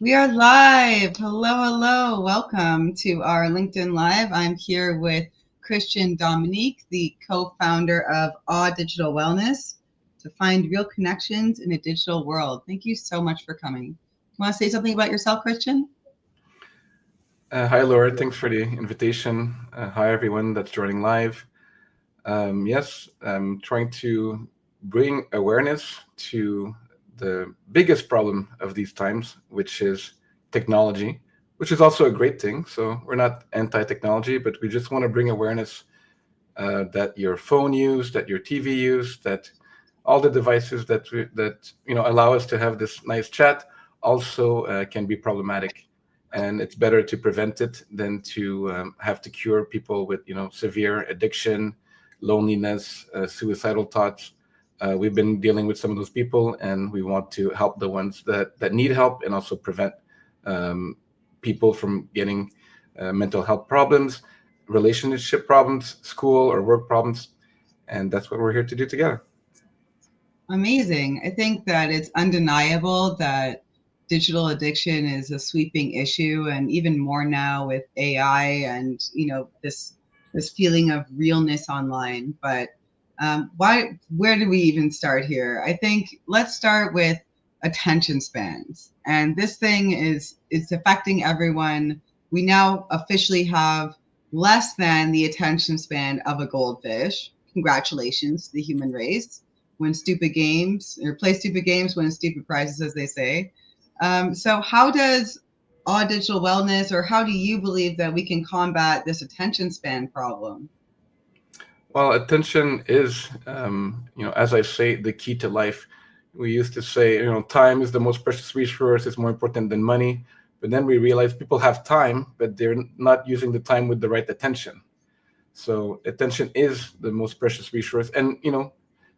We are live. Hello, hello. Welcome to our LinkedIn Live. I'm here with Christian Dominique, the co-founder of Awe Digital Wellness, to find real connections in a digital world. Thank you so much for coming. You want to say something about yourself, Christian? Hi, Laura. Thanks for the invitation. Hi, everyone that's joining live. Yes, I'm trying to bring awareness to the biggest problem of these times, which is technology, which is also a great thing. So we're not anti-technology, but we just want to bring awareness that your phone use, that your TV use, that all the devices that allow us to have this nice chat also can be problematic, and it's better to prevent it than to have to cure people with severe addiction, loneliness, suicidal thoughts. We've been dealing with some of those people, and we want to help the ones that need help, and also prevent um, people from getting mental health problems, relationship problems, school or work problems, and that's what we're here to do together. Amazing. I think that it's undeniable that digital addiction is a sweeping issue, and even more now with AI and this feeling of realness online. But why? Where do we even start here? I think let's start with attention spans, and this thing is affecting everyone. We now officially have less than the attention span of a goldfish. Congratulations to the human race. Win stupid games or play stupid games, win stupid prizes, as they say. So, how does Awe Digital Wellness, or how do you believe that we can combat this attention span problem? Well, attention is, as I say, the key to life. We used to say, time is the most precious resource. It's more important than money. But then we realize people have time, but they're not using the time with the right attention. So attention is the most precious resource, and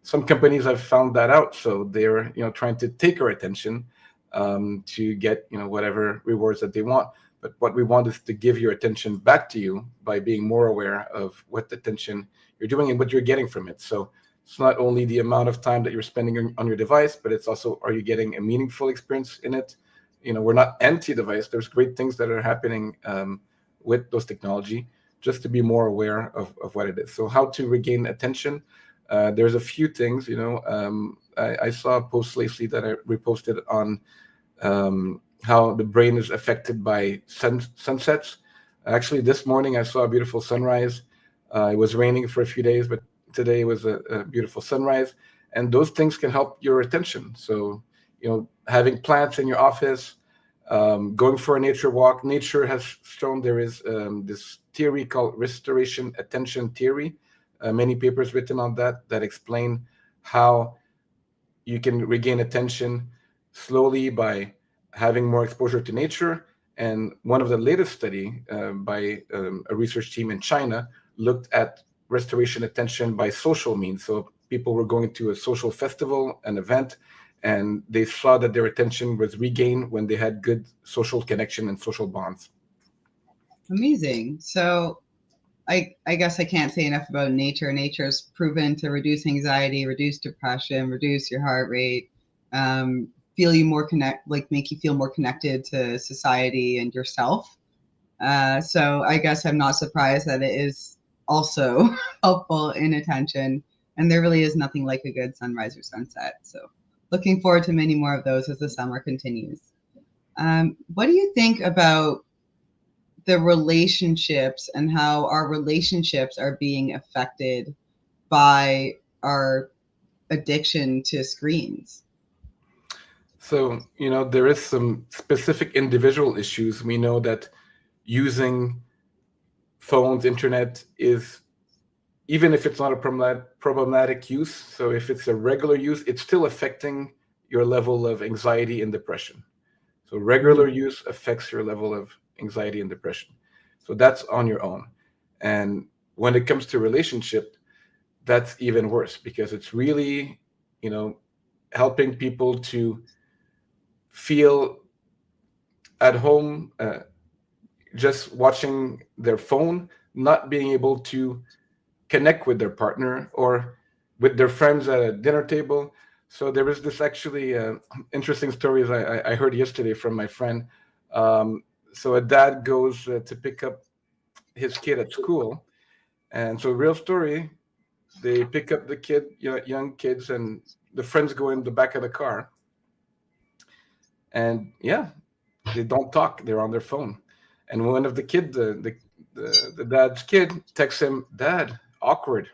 some companies have found that out. So they're trying to take our attention to get whatever rewards that they want. But what we want is to give your attention back to you by being more aware of what attention you're doing and what you're getting from it. So it's not only the amount of time that you're spending on your device, but it's also, are you getting a meaningful experience in it? We're not anti-device. There's great things that are happening with those technology, just to be more aware of what it is. So how to regain attention? There's a few things. I saw a post lately that I reposted on how the brain is affected by sunsets. Actually, this morning I saw a beautiful sunrise. It was raining for a few days, but today was a beautiful sunrise. And those things can help your attention. So, having plants in your office, going for a nature walk. Nature has shown there is this theory called restoration attention theory. Many papers written on that explain how you can regain attention slowly by having more exposure to nature. And one of the latest study by a research team in China looked at restoration attention by social means. So people were going to a social festival, an event, and they saw that their attention was regained when they had good social connection and social bonds. Amazing. So, I guess I can't say enough about nature. Nature's proven to reduce anxiety, reduce depression, reduce your heart rate, feel you more like make you feel more connected to society and yourself. So I guess I'm not surprised that it is also helpful in attention. And there really is nothing like a good sunrise or sunset. So looking forward to many more of those as the summer continues. What do you think about the relationships and how our relationships are being affected by our addiction to screens? So, there is some specific individual issues. We know that using phones, internet is, even if it's not a problematic use, so if it's a regular use, it's still affecting your level of anxiety and depression. So regular Mm. use affects your level of anxiety and depression. So that's on your own. And when it comes to relationship, that's even worse, because it's really, helping people to feel at home, just watching their phone, not being able to connect with their partner or with their friends at a dinner table. So there was this actually interesting stories I heard yesterday from my friend. So a dad goes to pick up his kid at school, and so real story. They pick up the kid, young kids, and the friends go in the back of the car, and yeah, they don't talk. They're on their phone, and one of the kid, the dad's kid, texts him, "Dad, awkward."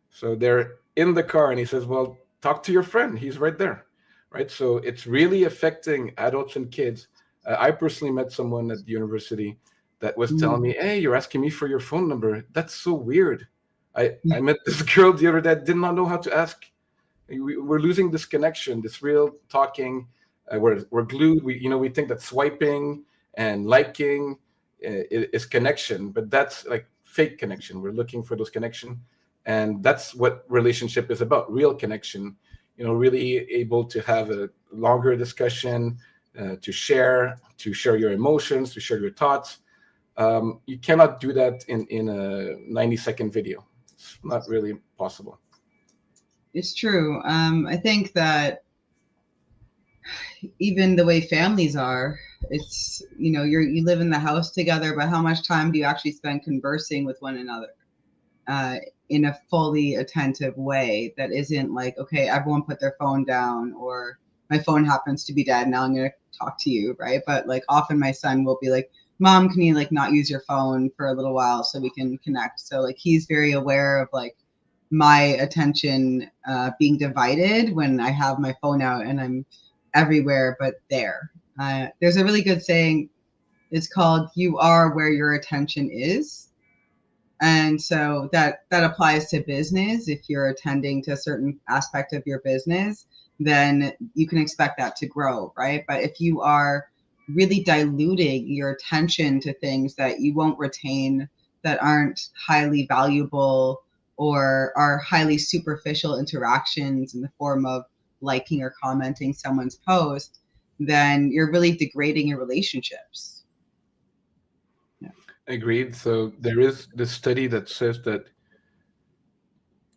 So they're in the car, and he says, "Well, talk to your friend. He's right there." Right. So it's really affecting adults and kids. I personally met someone at the university that was telling Mm. me, "Hey, you're asking me for your phone number. That's so weird." I met this girl the other day that did not know how to ask. We're losing this connection, this real talking. We're glued. We think that swiping and liking is connection, but that's like fake connection. We're looking for those connection, and that's what relationship is about: real connection. Really able to have a longer discussion, to share your emotions, to share your thoughts. You cannot do that in a 90-second video. It's not really possible. It's true. I think that even the way families are, it's, you live in the house together, but how much time do you actually spend conversing with one another uh, in a fully attentive way that isn't like, okay, everyone put their phone down, or my phone happens to be dead, now I'm going to talk to you, right? But like often my son will be like, Mom, can you like not use your phone for a little while so we can connect? So like he's very aware of like my attention being divided when I have my phone out and I'm everywhere but there. There's a really good saying. It's called "You are where your attention is," and so that applies to business. If you're attending to a certain aspect of your business, then you can expect that to grow, right? But if you are really diluting your attention to things that you won't retain, that aren't highly valuable, or are highly superficial interactions in the form of liking or commenting someone's post, then you're really degrading your relationships. Yeah. Agreed. So there is this study that says that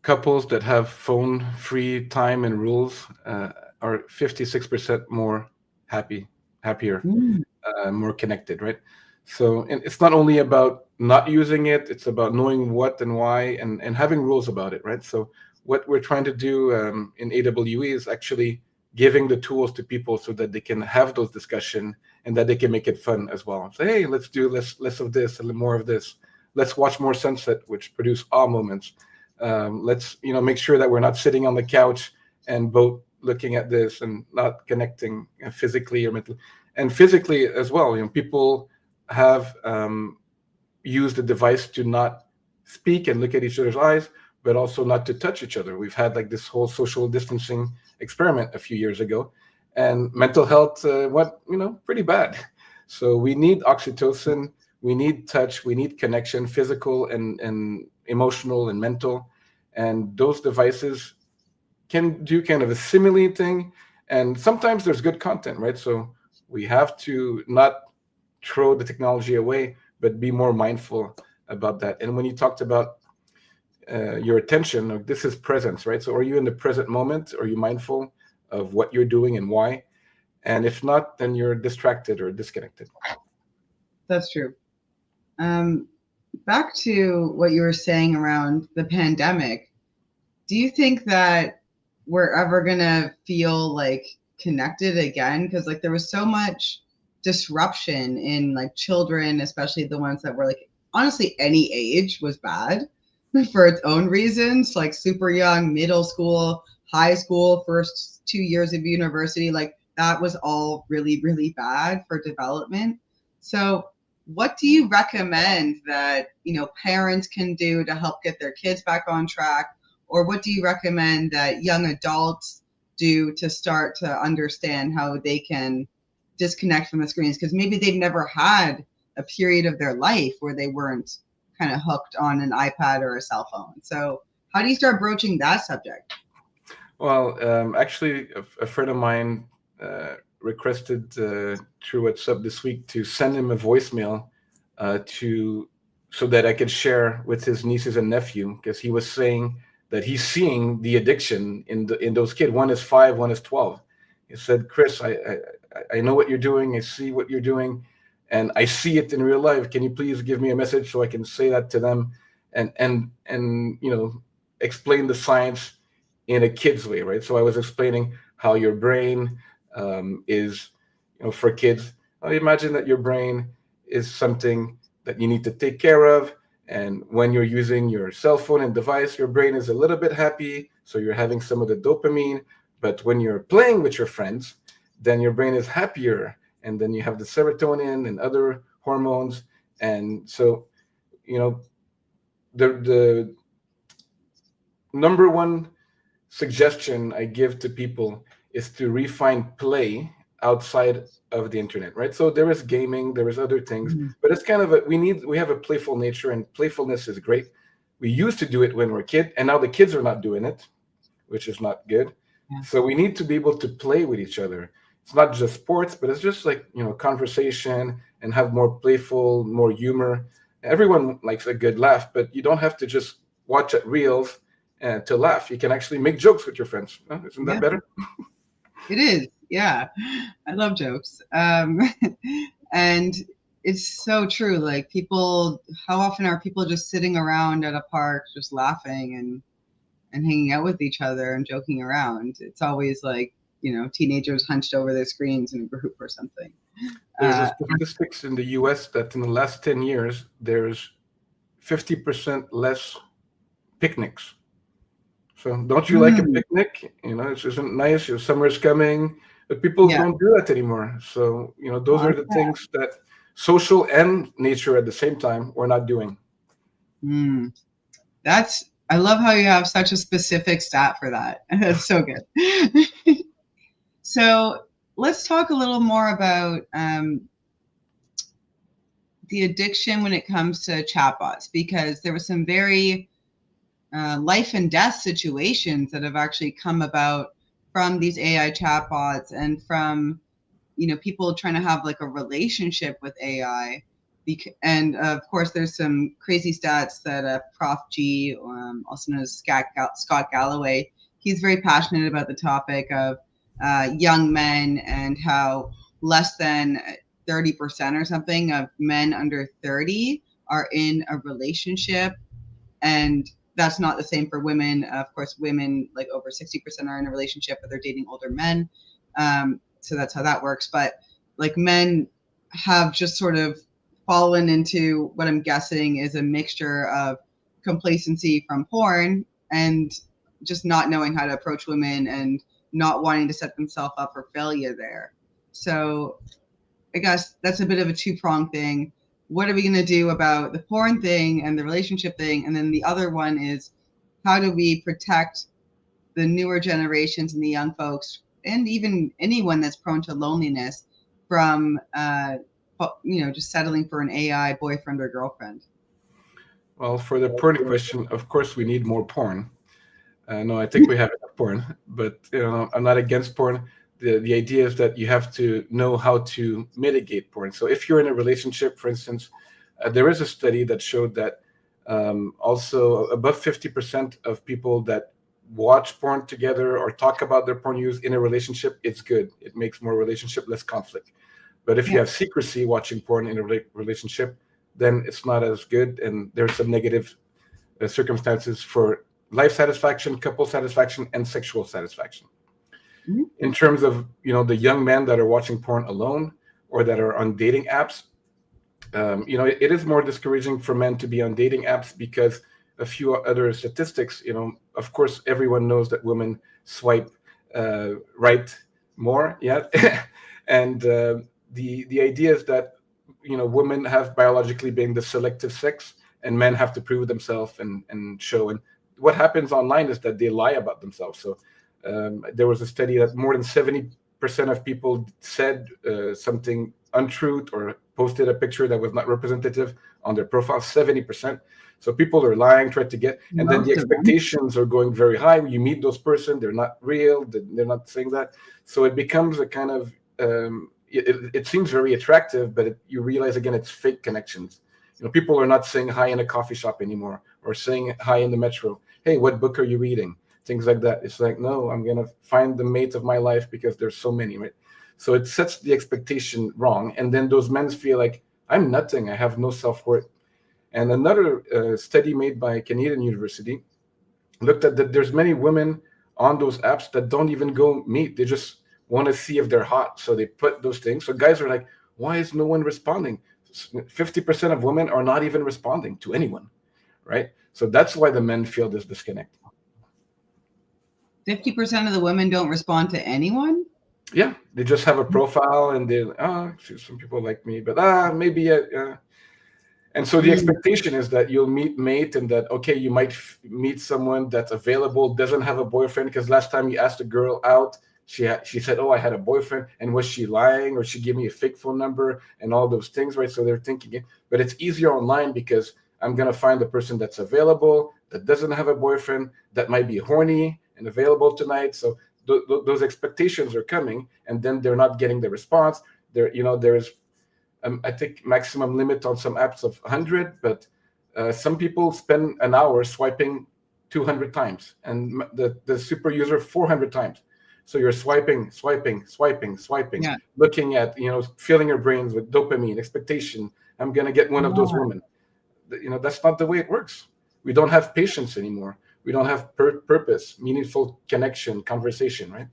couples that have phone-free time and rules are 56% more happier, Mm. more connected, right? So and it's not only about not using it; it's about knowing what and why, and having rules about it, right? So what we're trying to do in AWE is actually giving the tools to people so that they can have those discussion and that they can make it fun as well. Say, hey, let's do less of this and more of this. Let's watch more sunset, which produce awe moments. Let's make sure that we're not sitting on the couch and both looking at this and not connecting physically or mentally, and physically as well. People have used the device to not speak and look at each other's eyes, but also not to touch each other. We've had like this whole social distancing experiment a few years ago, and mental health went pretty bad. So we need oxytocin, we need touch, we need connection, physical and emotional and mental, and those devices can do kind of a simile thing, and sometimes there's good content, right? So we have to not throw the technology away, but be more mindful about that. And when you talked about your attention, like, this is presence, right? So are you in the present moment? Are you mindful of what you're doing and why? And if not, then you're distracted or disconnected. That's true. Um, Back to what you were saying around the pandemic, do you think that we're ever gonna feel like connected again? Because like there was so much disruption in like children, especially the ones that were like, honestly, any age was bad for its own reasons, like super young, middle school, high school, first 2 years of university, like that was all really, really bad for development. So what do you recommend that parents can do to help get their kids back on track, or what do you recommend that young adults do to start to understand how they can disconnect from the screens, because maybe they've never had a period of their life where they weren't kind of hooked on an iPad or a cell phone? So how do you start broaching that subject? Well, actually, a friend of mine requested through WhatsApp this week to send him a voicemail to so that I could share with his nieces and nephew, because he was saying that he's seeing the addiction in those kids. One is 5, one is 12. He said, Chris, I know what you're doing. I see what you're doing, and I see it in real life. Can you please give me a message so I can say that to them, and explain the science in a kid's way, right? So I was explaining how your brain is, for kids. Imagine that your brain is something that you need to take care of. And when you're using your cell phone and device, your brain is a little bit happy. So you're having some of the dopamine. But when you're playing with your friends, then your brain is happier. And then you have the serotonin and other hormones. And so, the number one suggestion I give to people is to refine play outside of the internet, right? So there is gaming, there is other things, but it's kind of we have a playful nature, and playfulness is great. We used to do it when we're a kid, and now the kids are not doing it, which is not good. Yeah. So we need to be able to play with each other. It's not just sports, but it's just like, conversation, and have more playful, more humor. Everyone likes a good laugh, but you don't have to just watch at reels to laugh. You can actually make jokes with your friends. Isn't that better? It is. Yeah. I love jokes. And it's so true. Like, people, how often are people just sitting around at a park, just laughing and hanging out with each other and joking around? It's always like, teenagers hunched over their screens in a group or something. There's a statistics in the US that in the last 10 years, there's 50% less picnics. So don't you like a picnic? It isn't nice. Your summer's coming, but people don't do that anymore. So, those are the things that social and nature at the same time we're not doing. I love how you have such a specific stat for that. That's so good. So let's talk a little more about the addiction when it comes to chatbots, because there were some very life and death situations that have actually come about from these AI chatbots, and from people trying to have like a relationship with AI. And of course, there's some crazy stats that Prof G, also known as Scott Galloway, he's very passionate about the topic of young men, and how less than 30% or something of men under 30 are in a relationship. And that's not the same for women. Of course, women like over 60% are in a relationship, but they're dating older men. So that's how that works. But like, men have just sort of fallen into what I'm guessing is a mixture of complacency from porn and just not knowing how to approach women, and not wanting to set themselves up for failure there. So I guess that's a bit of a two-pronged thing. What are we going to do about the porn thing and the relationship thing? And then the other one is, how do we protect the newer generations and the young folks, and even anyone that's prone to loneliness, from just settling for an AI boyfriend or girlfriend? Well, for the porn question, of course we need more porn. No, I think we have enough porn, but I'm not against porn. The idea is that you have to know how to mitigate porn. So if you're in a relationship, for instance, there is a study that showed that also above 50% of people that watch porn together or talk about their porn use in a relationship, it's good. It makes more relationship, less conflict. But if you have secrecy watching porn in a relationship, then it's not as good. And there's some negative circumstances for life satisfaction, couple satisfaction, and sexual satisfaction. In terms of the young men that are watching porn alone or that are on dating apps, it is more discouraging for men to be on dating apps, because a few other statistics, of course, everyone knows that women swipe right more, and the idea is that women have biologically been the selective sex, and men have to prove themselves and show. And what happens online is that they lie about themselves. So there was a study that more than 70% of people said something untruth or posted a picture that was not representative on their profile. 70%. So people are lying, trying to get, and then the expectations are going very high. When you meet those person, they're not real. They're not saying that. So it becomes a kind of it seems very attractive, but you realize again it's fake connections. People are not saying hi in a coffee shop anymore, or saying hi in the metro. Hey, what book are you reading? Things like that. It's like, no, I'm gonna find the mate of my life because there's so many, right? So it sets the expectation wrong, and then those men feel like, I'm nothing. I have no self-worth. And another study made by Canadian University looked at that there's many women on those apps that don't even go meet. They just want to see if they're hot. So they put those things. So guys are like, why is no one responding? 50% of women are not even responding to anyone, right? So that's why the men feel this disconnect. 50% of the women don't respond to anyone? Yeah, they just have a profile and they, some people like me, but maybe, and so the expectation is that you'll meet mate, and that, okay, you might meet someone that's available, doesn't have a boyfriend, because last time you asked a girl out, she said, oh, I had a boyfriend, and was she lying, or she gave me a fake phone number and all those things, right? So they're thinking it, but it's easier online because I'm gonna find the person that's available, that doesn't have a boyfriend, that might be horny and available tonight. So those expectations are coming, and then they're not getting the response. There's I think maximum limit on some apps of 100, but some people spend an hour swiping 200 times, and the super user 400 times. So you're swiping, Yeah. looking at, filling your brains with dopamine, expectation. I'm gonna get one of those women. That's not the way it works. We don't have patience anymore. We don't have purpose, meaningful connection, conversation, right?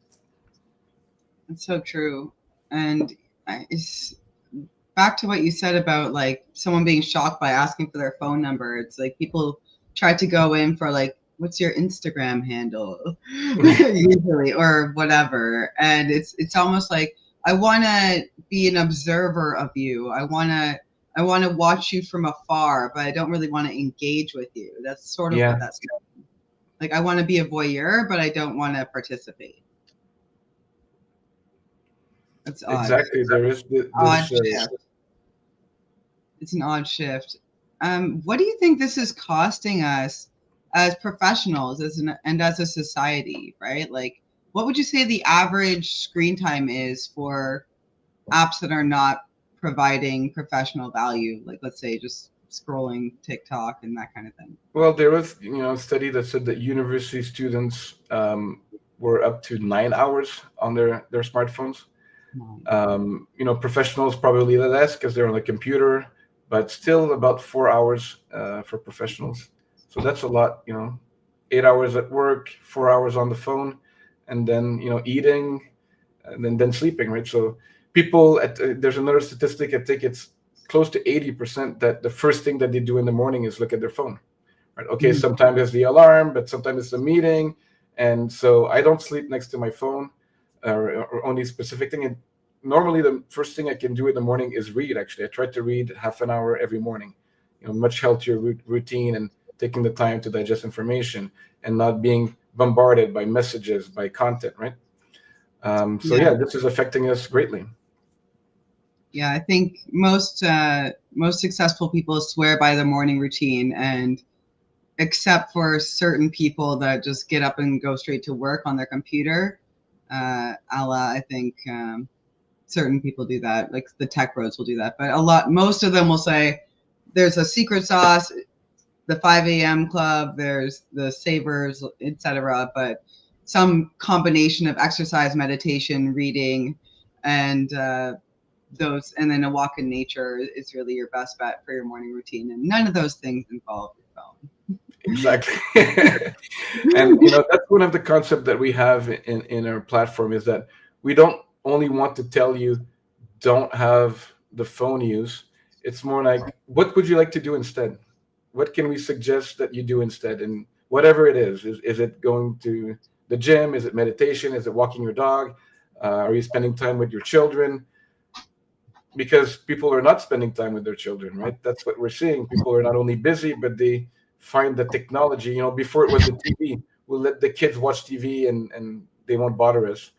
That's so true. And it's back to what you said about like someone being shocked by asking for their phone number. It's like people try to go in for like, what's your Instagram handle? Usually, or whatever. And it's almost like, I want to be an observer of you. I want to watch you from afar, but I don't really want to engage with you. That's sort of what that's like. Like, I want to be a voyeur, but I don't want to participate. That's odd. Exactly. There is odd shift. It's an odd shift. What do you think this is costing us as professionals, and as a society, right? Like, what would you say the average screen time is for apps that are not providing professional value? Like, let's say just scrolling TikTok and that kind of thing. Well, there was, a study that said that university students were up to 9 hours on their smartphones. Professionals probably less because they're on the computer, but still about 4 hours for professionals. So that's a lot, 8 hours at work, 4 hours on the phone, and then, eating, and then sleeping, right? So people, there's another statistic, I think it's close to 80%, that the first thing that they do in the morning is look at their phone, right? Okay, sometimes it's the alarm, but sometimes it's the meeting. And so I don't sleep next to my phone or only specific thing. And normally the first thing I can do in the morning is read. Actually, I try to read half an hour every morning, much healthier routine, and taking the time to digest information and not being bombarded by messages, by content, right? This is affecting us greatly. Yeah, I think most successful people swear by the morning routine, and except for certain people that just get up and go straight to work on their computer, I think certain people do that. Like the tech bros will do that, but most of them will say there's a secret sauce, the 5 a.m. club, there's the savers, etc. But some combination of exercise, meditation, reading, and and then a walk in nature is really your best bet for your morning routine. And none of those things involve your phone. Exactly. And that's one of the concepts that we have in our platform, is that we don't only want to tell you don't have the phone use. It's more like, what would you like to do instead? What can we suggest that you do instead? And whatever it is it going to the gym? Is it meditation? Is it walking your dog? Are you spending time with your children? Because people are not spending time with their children, right? That's what we're seeing. People are not only busy, but they find the technology. Before it was the TV. We'll let the kids watch TV and they won't bother us.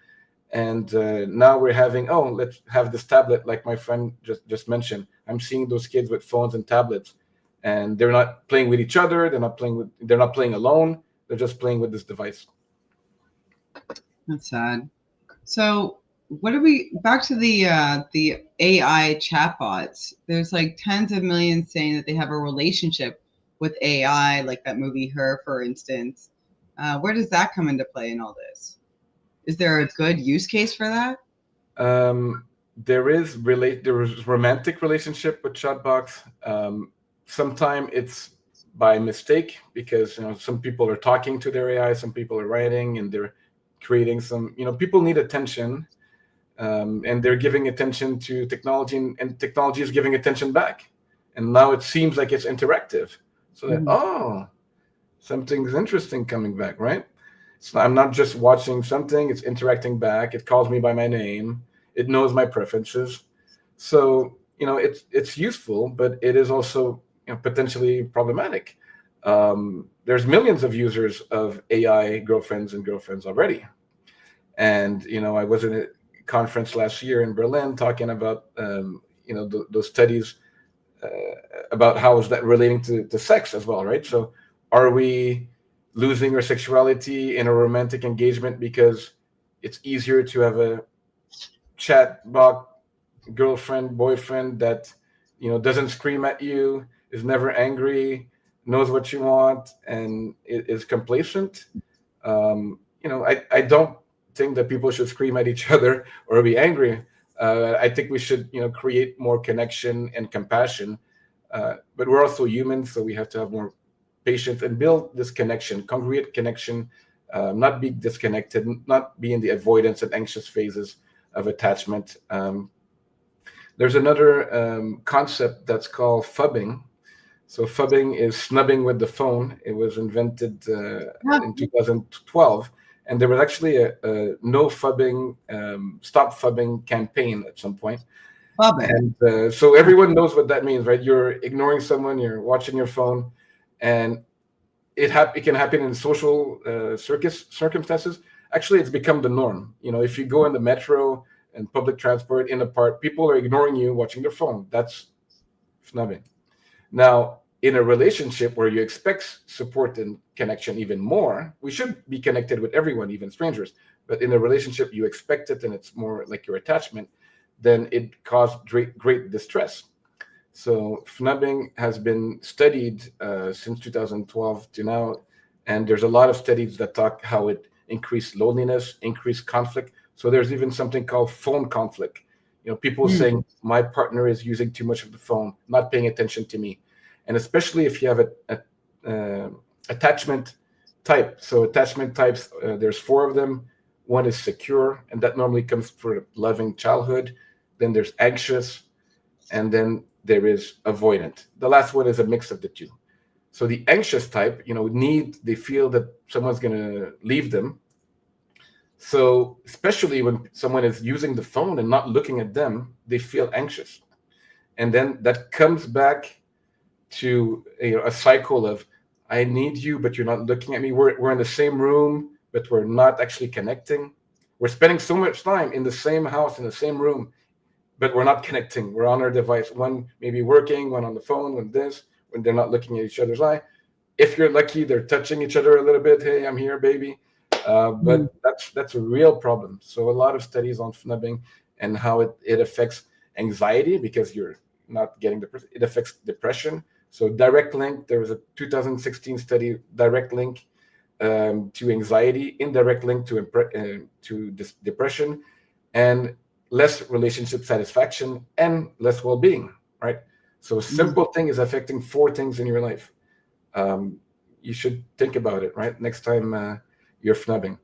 And now we're having, let's have this tablet, like my friend just mentioned. I'm seeing those kids with phones and tablets, and they're not playing with each other. They're not playing alone. They're just playing with this device. That's sad. So what are we back to the AI chatbots? There's like tens of millions saying that they have a relationship with AI, like that movie Her, for instance. Where does that come into play in all this? Is there a good use case for that? There is romantic relationship with chatbots. Sometimes it's by mistake because some people are talking to their AI, some people are writing, and they're creating some. People need attention, and they're giving attention to technology, and technology is giving attention back. And now it seems like it's interactive. So that something's interesting coming back, right? So I'm not just watching something; it's interacting back. It calls me by my name. It knows my preferences. So it's useful, but it is also potentially problematic. There's millions of users of AI girlfriends and girlfriends already, and I was in a conference last year in Berlin talking about those studies about how is that relating to sex as well, right? So are we losing our sexuality in a romantic engagement because it's easier to have a chat bot girlfriend, boyfriend that doesn't scream at you, is never angry, knows what you want, and is complacent? I don't think that people should scream at each other or be angry. I think we should create more connection and compassion. But we're also human, so we have to have more patience and build this connection, congruent connection, not be disconnected, not be in the avoidance and anxious phases of attachment. There's another concept that's called phubbing. So phubbing is snubbing with the phone. It was invented in 2012, and there was actually a no phubbing, stop phubbing campaign at some point. And so everyone knows what that means, right? You're ignoring someone, you're watching your phone, and it can happen in social circumstances. Actually, it's become the norm. If you go in the metro and public transport in a park, people are ignoring you watching their phone. That's snubbing. Now, in a relationship where you expect support and connection even more, we should be connected with everyone, even strangers. But in a relationship, you expect it, and it's more like your attachment, then it caused great distress. So snubbing has been studied since 2012 to now, and there's a lot of studies that talk how it increased loneliness, increased conflict. So there's even something called phone conflict. People saying my partner is using too much of the phone, not paying attention to me, and especially if you have a attachment type. So attachment types, there's 4 of them. One is secure, and that normally comes for loving childhood. Then there's anxious, and then there is avoidant. The last one is a mix of the two. So the anxious type, they feel that someone's going to leave them. So especially when someone is using the phone and not looking at them, they feel anxious. And then that comes back to a cycle of, I need you, but you're not looking at me. We're in the same room, but we're not actually connecting. We're spending so much time in the same house, in the same room, but we're not connecting. We're on our device. One maybe working, one on the phone, when they're not looking at each other's eye. If you're lucky, they're touching each other a little bit. Hey, I'm here, baby. But that's a real problem. So a lot of studies on snubbing and how it affects anxiety because you're not getting it affects depression. So direct link, there was a 2016 study, direct link to anxiety, indirect link to depression, and less relationship satisfaction and less well-being, right? So a simple thing is affecting 4 things in your life. You should think about it, right? Next time you're snubbing.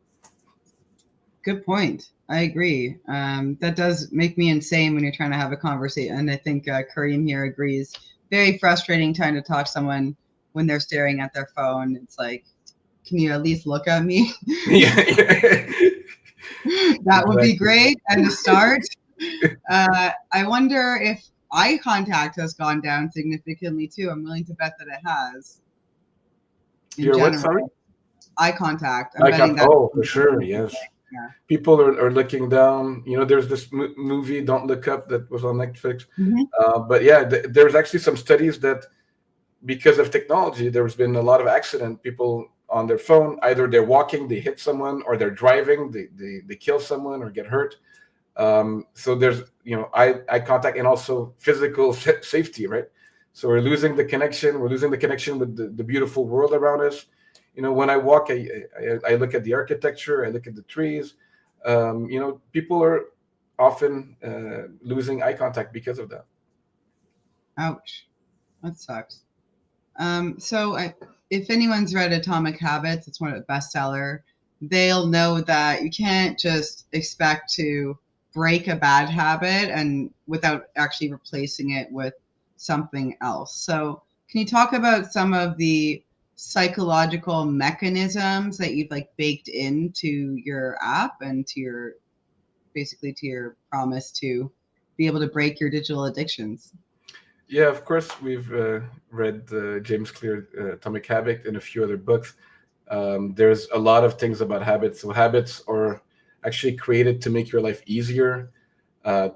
Good point. I agree. That does make me insane when you're trying to have a conversation. And I think Kareem here agrees. Very frustrating trying to talk to someone when they're staring at their phone. It's like, can you at least look at me? Yeah. That would be great. And to start, I wonder if eye contact has gone down significantly too. I'm willing to bet that it has. Your what, sorry? Eye contact. For sure, yes. Yeah. People are looking down. There's this movie, Don't Look Up, that was on Netflix. But yeah, there's actually some studies that because of technology, there's been a lot of accident. People on their phone, either they're walking, they hit someone, or they're driving, they kill someone or get hurt. So there's, eye contact and also physical safety, right? So we're losing the connection. We're losing the connection with the beautiful world around us. When I walk, I look at the architecture, I look at the trees. People are often losing eye contact because of that. Ouch, that sucks. If anyone's read Atomic Habits, it's one of the bestseller. They'll know that you can't just expect to break a bad habit and without actually replacing it with something else. So, can you talk about some of the psychological mechanisms that you've like baked into your app and to your promise to be able to break your digital addictions? Yeah, of course, we've read James Clear, Atomic Habit, and a few other books. There's a lot of things about habits. So habits are actually created to make your life easier.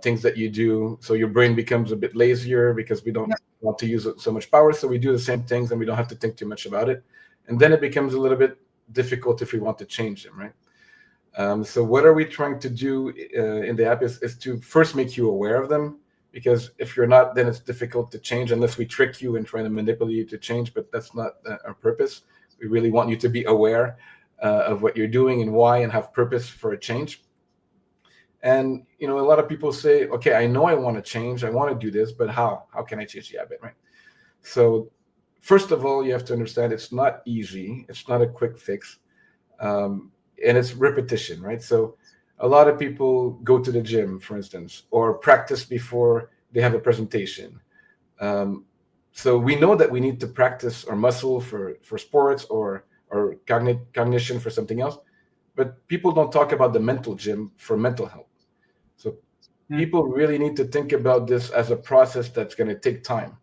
Things that you do, so your brain becomes a bit lazier because we don't want to use so much power. So we do the same things and we don't have to think too much about it. And then it becomes a little bit difficult if we want to change them, right? So what are we trying to do in the app is to first make you aware of them, because if you're not, then it's difficult to change unless we trick you and try to manipulate you to change. But that's not our purpose. We really want you to be aware of what you're doing and why, and have purpose for a change. And a lot of people say, okay, I know I want to change, I want to do this, but how can I change the habit, right? So first of all, you have to understand it's not easy, it's not a quick fix, and it's repetition, right? So a lot of people go to the gym, for instance, or practice before they have a presentation. So we know that we need to practice our muscle for sports or cognition for something else, but people don't talk about the mental gym for mental health. So people really need to think about this as a process that's going to take time.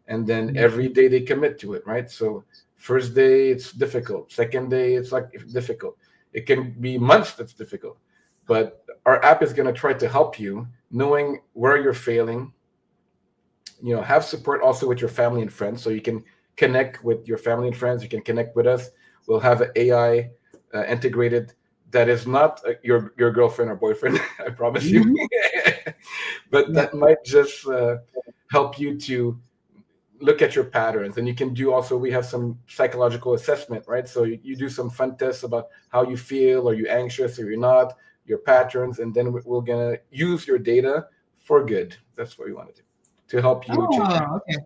And then every day they commit to it, right? So first day, it's difficult. Second day, it's like difficult. It can be months that's difficult. But our app is going to try to help you knowing where you're failing. Have support also with your family and friends, so you can connect with your family and friends. You can connect with us. We'll have an AI integrated that is not your girlfriend or boyfriend, I promise you. But that might just help you to look at your patterns. And you can do also, we have some psychological assessment, right? So you do some fun tests about how you feel. Are you anxious or you're not? Your patterns, and then we're going to use your data for good. That's what we want to do, to help you change. Okay.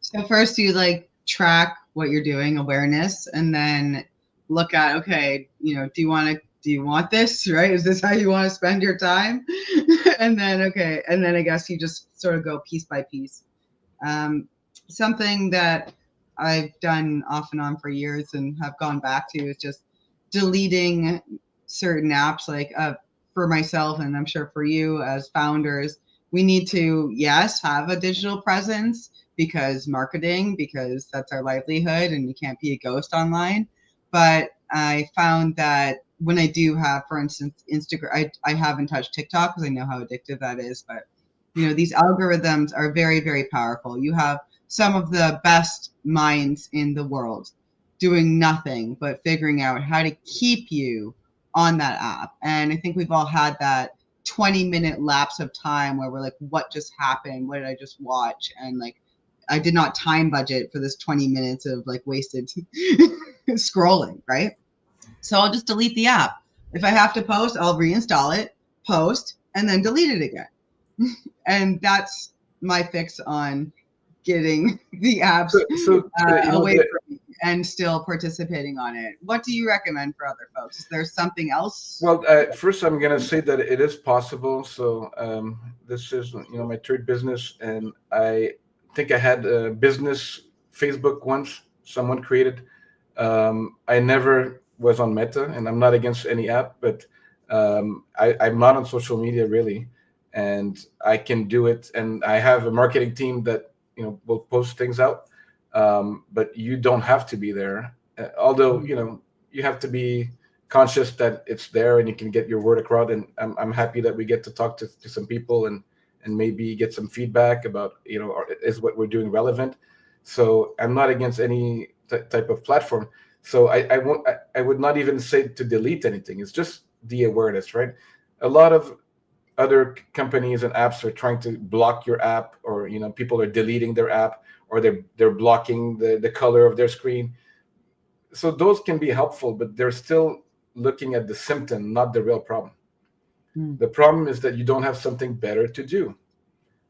So first you like track what you're doing, awareness, and then look at, okay, do you want this, right? Is this how you want to spend your time? And then I guess you just sort of go piece by piece. Something that I've done off and on for years and have gone back to is just deleting certain apps. Like for myself, and I'm sure for you as founders, we need to, yes, have a digital presence because that's our livelihood and you can't be a ghost online. But I found that when I do have, for instance, Instagram, I haven't touched TikTok because I know how addictive that is. But, these algorithms are very, very powerful. You have some of the best minds in the world doing nothing but figuring out how to keep you on that app. And I think we've all had that 20-minute lapse of time where we're like, what just happened? What did I just watch? And like, I did not time budget for this 20 minutes of like wasted scrolling, right? So I'll just delete the app. If I have to post, I'll reinstall it, post, and then delete it again. And that's my fix on getting the apps away from me and still participating on it. What do you recommend for other folks? Is there something else? Well, first I'm going to say that it is possible. So this is, my third business, and I think I had a business Facebook once someone created. I never was on Meta, and I'm not against any app, but I'm not on social media really, and I can do it. And I have a marketing team that will post things out, but you don't have to be there. Although you have to be conscious that it's there and you can get your word across. And I'm happy that we get to talk to some people and maybe get some feedback about is what we're doing relevant. So I'm not against any type of platform. So I would not even say to delete anything. It's just the awareness, right? A lot of other companies and apps are trying to block your app, or people are deleting their app, or they're blocking the color of their screen. So those can be helpful, but they're still looking at the symptom, not the real problem. The problem is that you don't have something better to do.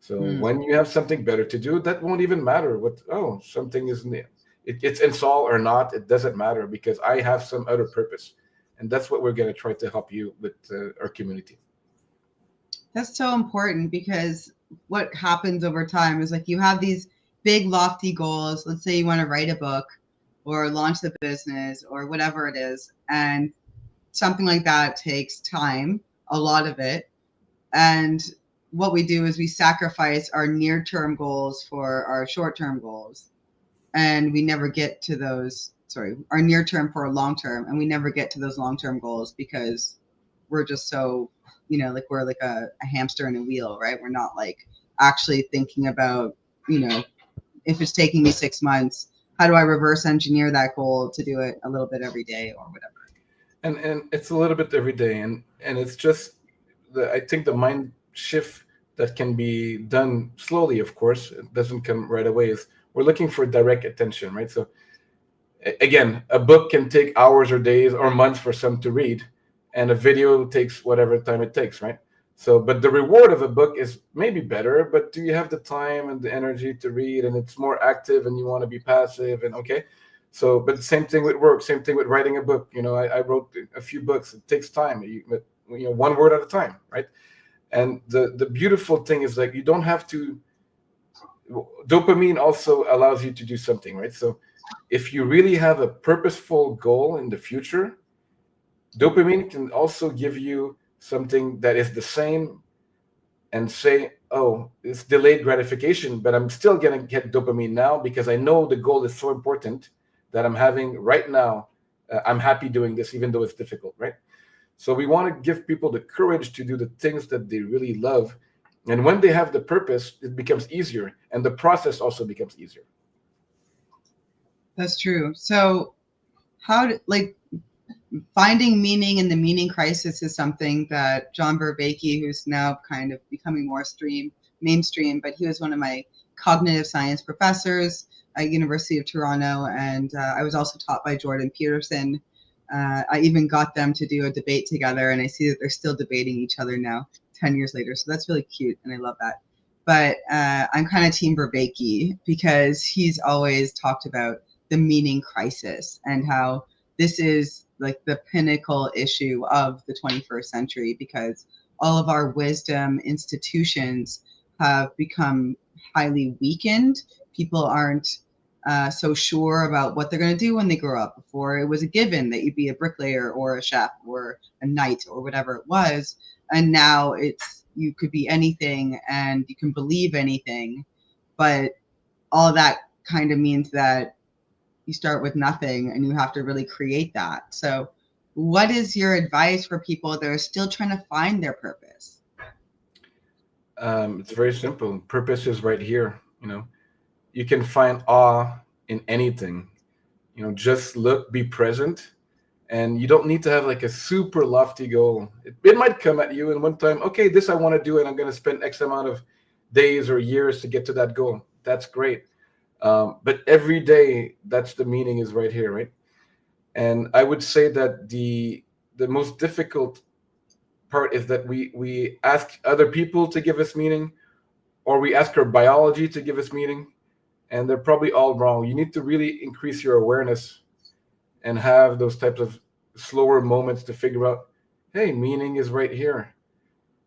So when you have something better to do, that won't even matter what, something isn't it. It's install or not, it doesn't matter, because I have some other purpose. And that's what we're going to try to help you with our community. That's so important, because what happens over time is, like, you have these big lofty goals. Let's say you want to write a book or launch the business or whatever it is. And something like that takes time, a lot of it. And what we do is we sacrifice our near-term goals for our short-term goals. And we never get to those, our near-term for a long-term. And we never get to those long-term goals because we're just so, like we're like a hamster in a wheel, right? We're not like actually thinking about, if it's taking me 6 months, how do I reverse engineer that goal to do it a little bit every day or whatever? And it's a little bit every day, and it's just I think the mind shift that can be done slowly. Of course, it doesn't come right away. Is we're looking for direct attention, right? So again, a book can take hours or days or months for some to read, and a video takes whatever time it takes, right? So, but the reward of a book is maybe better, but do you have the time and the energy to read? And it's more active, and you want to be passive, and okay. So, but same thing with work, same thing with writing a book. I wrote a few books. It takes time, one word at a time, right? And the beautiful thing is, like, you don't have to. Dopamine also allows you to do something, right? So if you really have a purposeful goal in the future, dopamine can also give you something that is the same, and say, oh, it's delayed gratification, but I'm still going to get dopamine now because I know the goal is so important that I'm having right now. I'm happy doing this, even though it's difficult, right? So we want to give people the courage to do the things that they really love. And when they have the purpose, it becomes easier, and the process also becomes easier. That's true. So finding meaning in the meaning crisis is something that John Vervaeke, who's now kind of becoming more mainstream, but he was one of my cognitive science professors at University of Toronto, and I was also taught by Jordan Peterson. I even got them to do a debate together, and I see that they're still debating each other now, 10 years later. So that's really cute, and I love that. But I'm kind of team Vervaeke, because he's always talked about the meaning crisis and how this is like the pinnacle issue of the 21st century, because all of our wisdom institutions have become highly weakened. People aren't so sure about what they're going to do when they grow up. Before, it was a given that you'd be a bricklayer or a chef or a knight or whatever it was. And now you could be anything and you can believe anything. But all that kind of means that you start with nothing and you have to really create that. So what is your advice for people that are still trying to find their purpose? It's very simple. Purpose is right here. You can find awe in anything. Just look, be present, and you don't need to have like a super lofty goal. It might come at you in one time. Okay, this I want to do, and I'm going to spend X amount of days or years to get to that goal. That's great. But every day, that's the meaning is right here, right? And I would say that the most difficult part is that we ask other people to give us meaning, or we ask our biology to give us meaning, and they're probably all wrong. You need to really increase your awareness and have those types of slower moments to figure out, hey, meaning is right here.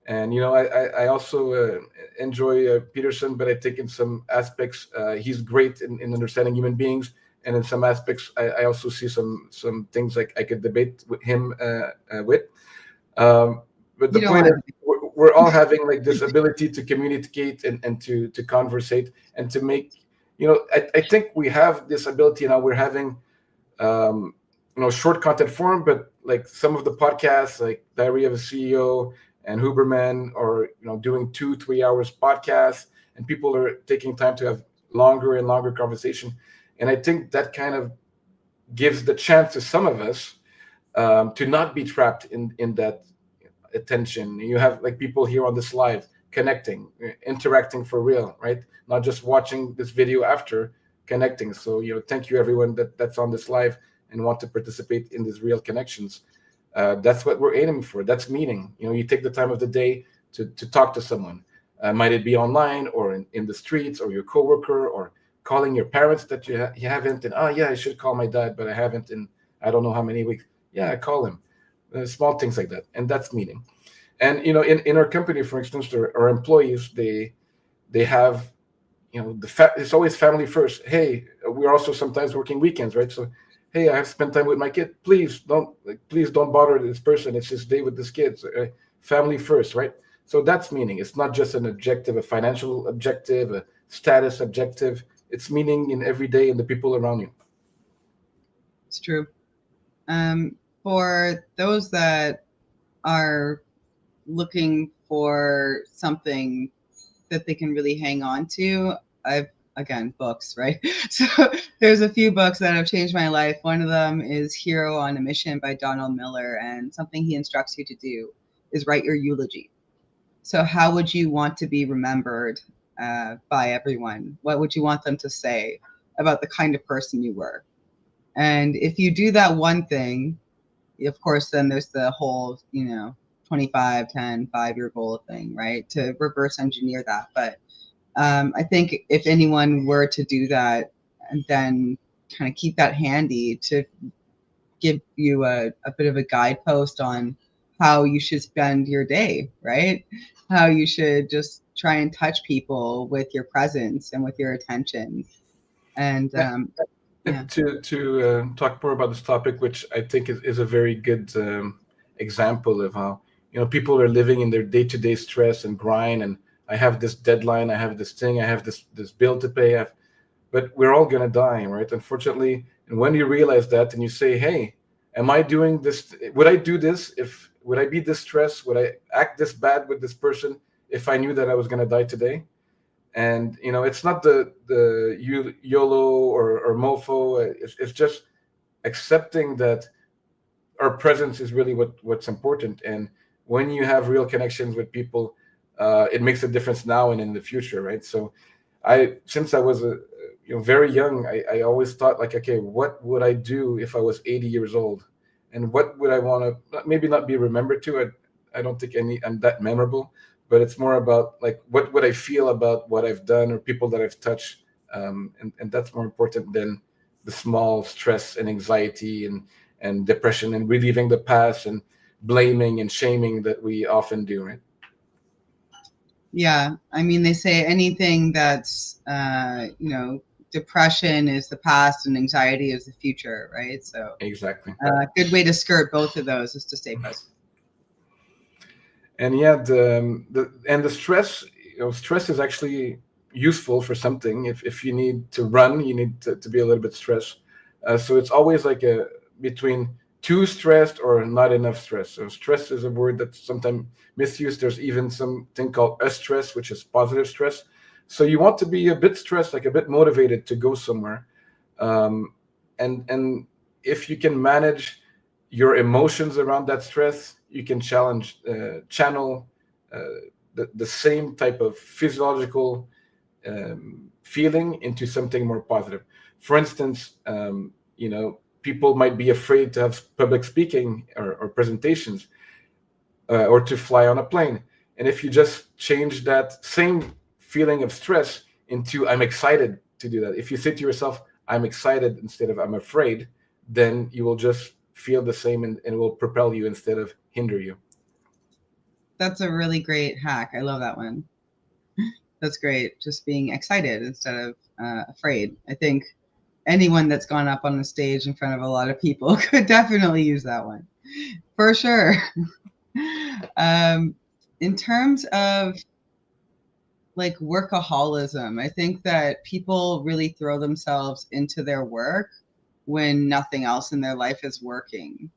And I also enjoy Peterson, but I think in some aspects he's great in understanding human beings, and in some aspects I also see some things like I could debate with him with. But the point is, we're all having like this ability to communicate and to conversate and to make. I think we have this ability now. We're having short content form, but like some of the podcasts, like Diary of a CEO and Huberman, or doing 2-3 hours podcasts, and people are taking time to have longer and longer conversation. And I think that kind of gives the chance to some of us to not be trapped in that attention. You have like people here on this live connecting, interacting for real, right? Not just watching this video after, connecting. So thank you everyone that's on this live and want to participate in these real connections. That's what we're aiming for. That's meeting. You take the time of the day to talk to someone. Might it be online or in the streets, or your coworker, or calling your parents that you haven't. And yeah, I should call my dad, but I haven't in I don't know how many weeks. Yeah, I call him. Small things like that, and that's meeting. And in our company, for instance, our employees, they have it's always family first. Hey, we're also sometimes working weekends, right? So hey, I have spent time with my kid. Please don't bother this person. It's his day with his kids. Family first, right? So that's meaning. It's not just an objective, a financial objective, a status objective. It's meaning in every day in the people around you. It's true. For those that are looking for something that they can really hang on to, again, books, right? So there's a few books that have changed my life. One of them is Hero on a Mission by Donald Miller, and something he instructs you to do is write your eulogy. So how would you want to be remembered by everyone? What would you want them to say about the kind of person you were? And if you do that one thing, of course, then there's the whole, 25, 10, 5-year goal thing, right? To reverse engineer that. But I think if anyone were to do that, and then kind of keep that handy to give you a bit of a guidepost on how you should spend your day, right? How you should just try and touch people with your presence and with your attention. And yeah. To talk more about this topic, which I think is a very good example of how people are living in their day-to-day stress and grind, and I have this deadline, I have this thing, I have this bill to pay, but we're all gonna die, right? Unfortunately. And when you realize that and you say, hey, am I doing this? Would I do this? Would I be this stressed? Would I act this bad with this person if I knew that I was gonna die today? And it's not the YOLO or MOFO. It's just accepting that our presence is really what's important. And when you have real connections with people, it makes a difference now and in the future, right? So since I was very young, I always thought like, okay, what would I do if I was 80 years old, and what would I want to maybe not be remembered to? I don't think I'm that memorable, but it's more about like what would I feel about what I've done or people that I've touched, and that's more important than the small stress and anxiety and depression and reliving the past and blaming and shaming that we often do, right? Yeah, I mean, they say anything that's depression is the past and anxiety is the future, right? So exactly, good way to skirt both of those is to stay present. And yeah, the stress, stress is actually useful for something. If you need to run, you need to be a little bit stressed. So it's always like between too stressed or not enough stress. So stress is a word that's sometimes misused. There's even something called eustress, which is positive stress. So you want to be a bit stressed, like a bit motivated to go somewhere. And if you can manage your emotions around that stress, you can channel the same type of physiological feeling into something more positive. For instance, people might be afraid to have public speaking or presentations, or to fly on a plane. And if you just change that same feeling of stress into I'm excited to do that, if you say to yourself, I'm excited instead of I'm afraid, then you will just feel the same, and it will propel you instead of hinder you. That's a really great hack. I love that one. That's great. Just being excited instead of afraid. I think anyone that's gone up on the stage in front of a lot of people could definitely use that one for sure. In terms of like workaholism, I think that people really throw themselves into their work when nothing else in their life is working.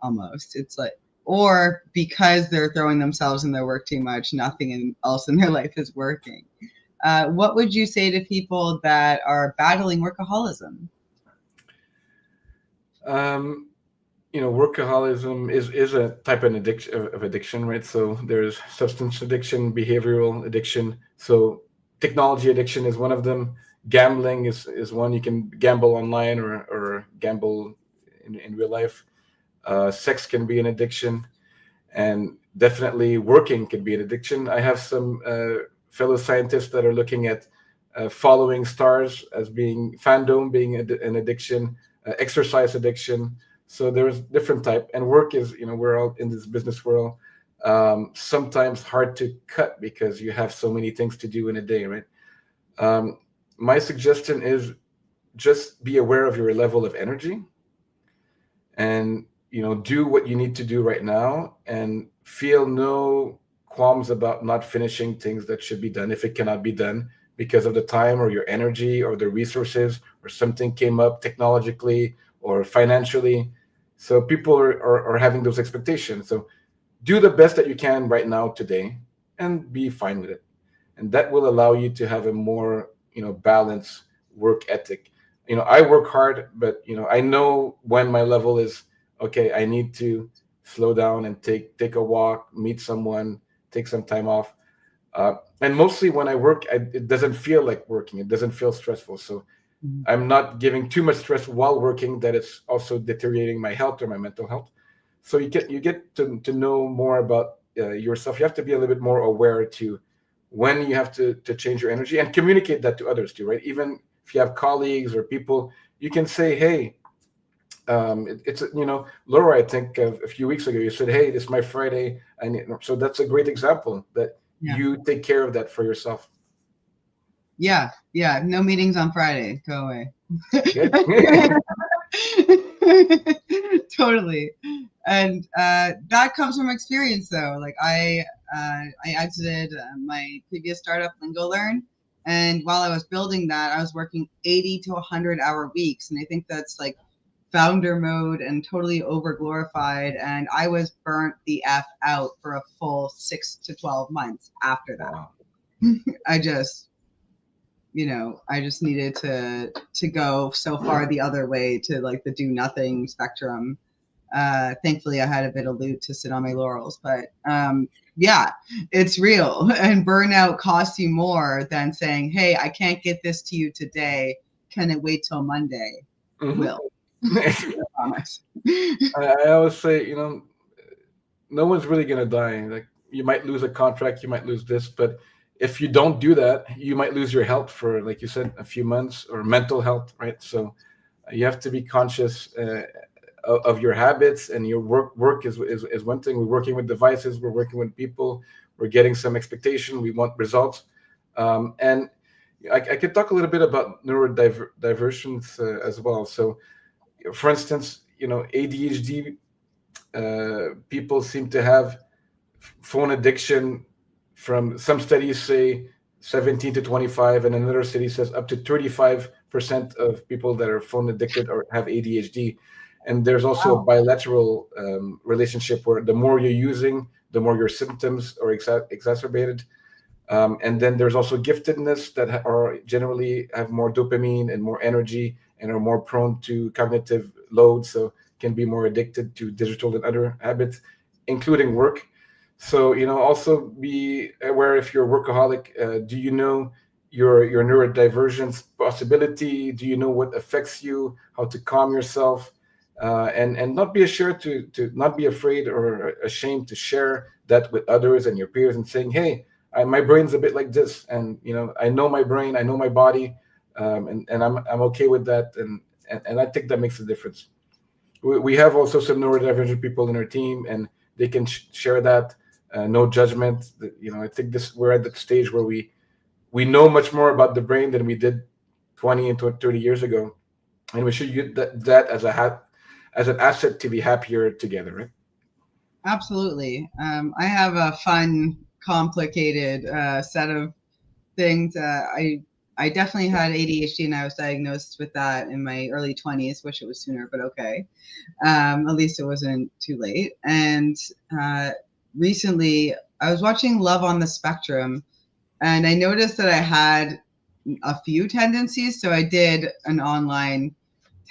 Almost, it's like, or because they're throwing themselves in their work too much, nothing else in their life is working. What would you say to people that are battling workaholism? workaholism is a type of addiction, right? So there's substance addiction, behavioral addiction. So technology addiction is one of them. Gambling is one. You can gamble online or gamble in real life. Sex can be an addiction, and definitely working can be an addiction. I have some fellow scientists that are looking at following stars as being fandom, being an addiction, exercise addiction. So there's different type, and work is, we're all in this business world. Sometimes hard to cut because you have so many things to do in a day, right? Um, my suggestion is just be aware of your level of energy, and do what you need to do right now, and feel no qualms about not finishing things that should be done if it cannot be done because of the time or your energy or the resources, or something came up technologically or financially. So people are having those expectations. So do the best that you can right now today, and be fine with it, and that will allow you to have a more balanced work ethic. I work hard, but I know when my level is okay. I need to slow down and take a walk, meet someone, take some time off. And mostly when I work, it doesn't feel like working, it doesn't feel stressful. So Mhm. I'm not giving too much stress while working that it's also deteriorating my health or my mental health. So you get to know more about yourself. You have to be a little bit more aware to when you have to change your energy, and communicate that to others too, right? Even if you have colleagues or people, you can say, hey, it's Laura, I think a few weeks ago you said, hey, this is my Friday. So that's a great example that Yeah. you take care of that for yourself. Yeah. Yeah. No meetings on Friday. Go away. Good. Totally. And that comes from experience, though. Like I exited my previous startup, Lingo Learn, and while I was building that, I was working 80 to 100-hour weeks, and I think that's like founder mode and totally over glorified. And I was burnt the f out for a full 6 to 12 months after Wow. that. I just needed to go so far the other way, to like the do nothing spectrum. Thankfully I had a bit of loot to sit on my laurels, but yeah, it's real. And burnout costs you more than saying, hey, I can't get this to you today, can it wait till Monday? Hmm. Will. I promise. I always say, no one's really gonna die. Like, you might lose a contract, you might lose this, but if you don't do that, you might lose your health for, like you said, a few months, or mental health, right? So you have to be conscious of your habits, and your work is one thing. We're working with devices, we're working with people, we're getting some expectation, we want results. And I could talk a little bit about neurodiversions as well. So for instance, ADHD people seem to have phone addiction. From some studies say 17 to 25, and another study says up to 35% of people that are phone addicted or have ADHD. And there's also a Wow. bilateral relationship where the more you're using, the more your symptoms are exacerbated. And then there's also giftedness that are generally have more dopamine and more energy, and are more prone to cognitive load, so can be more addicted to digital and other habits, including work. So also be aware if you're a workaholic. Do you know your neurodivergence possibility? Do you know what affects you? How to calm yourself, and not be assured to not be afraid or ashamed to share that with others and your peers, and saying, hey, my brain's a bit like this, and I know my brain, I know my body, and I'm okay with that, and I think that makes a difference. We have also some neurodivergent people in our team, and they can share that. No judgment. I think this we're at the stage where we know much more about the brain than we did 20 and 30 years ago, and we should use that as as an asset to be happier together, right? Absolutely. I have a fun, complicated set of things. I definitely had ADHD, and I was diagnosed with that in my early 20s. Wish it was sooner, but okay. At least it wasn't too late. And uh, recently, I was watching Love on the Spectrum, and I noticed that I had a few tendencies. So I did an online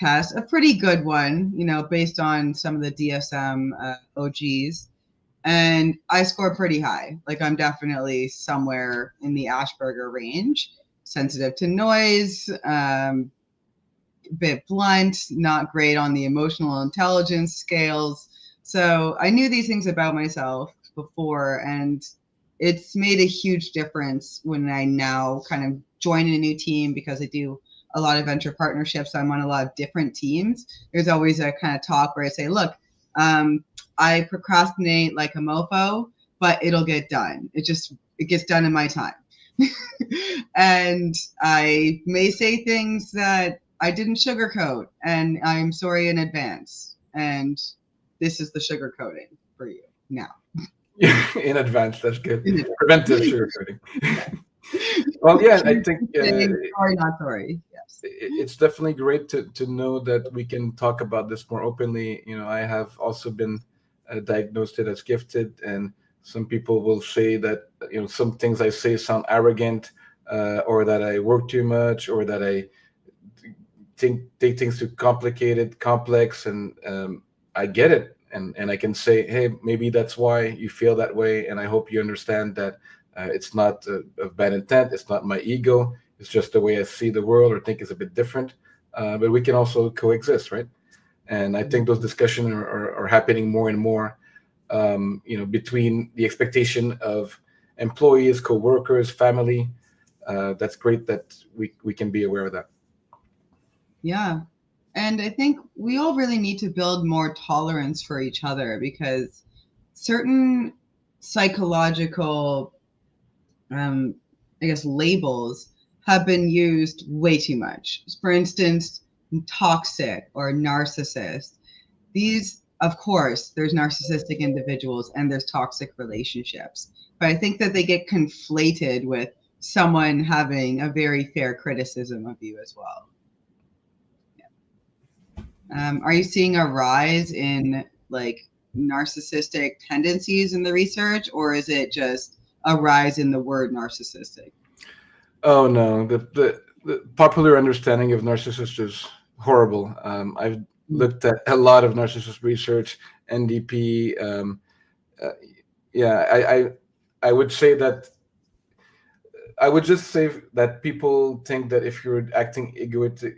test, a pretty good one, based on some of the DSM OGs. And I score pretty high. Like, I'm definitely somewhere in the Asperger range, sensitive to noise, bit blunt, not great on the emotional intelligence scales. So I knew these things about myself before, and it's made a huge difference when I now kind of join a new team, because I do a lot of venture partnerships. I'm on a lot of different teams. There's always a kind of talk where I say, look, I procrastinate like a mofo, but it'll get done. It gets done in my time. And I may say things that I didn't sugarcoat, and I'm sorry in advance. And this is the sugarcoating for you now. In advance, that's good. Preventive sugarcoating. Well, yeah, I think sorry, not sorry. Yes, it's definitely great to know that we can talk about this more openly. I have also been diagnosed as gifted, and some people will say that some things I say sound arrogant, or that I work too much, or that I take things too complicated, complex, and I get it, and I can say, hey, maybe that's why you feel that way, and I hope you understand that it's not of bad intent. It's not my ego. It's just the way I see the world or think is a bit different. But we can also coexist, right? And I think those discussions are happening more and more, between the expectation of employees, co-workers, family. That's great that we can be aware of that. Yeah. And I think we all really need to build more tolerance for each other, because certain psychological, I guess, labels have been used way too much. For instance, toxic or narcissist. These, of course, there's narcissistic individuals and there's toxic relationships. But I think that they get conflated with someone having a very fair criticism of you as well. Are you seeing a rise in like narcissistic tendencies in the research, or is it just a rise in the word narcissistic? Oh no, the popular understanding of narcissist is horrible. I've looked at a lot of narcissist research, NDP. I would say that I would just say that people think that if you're acting egoistically,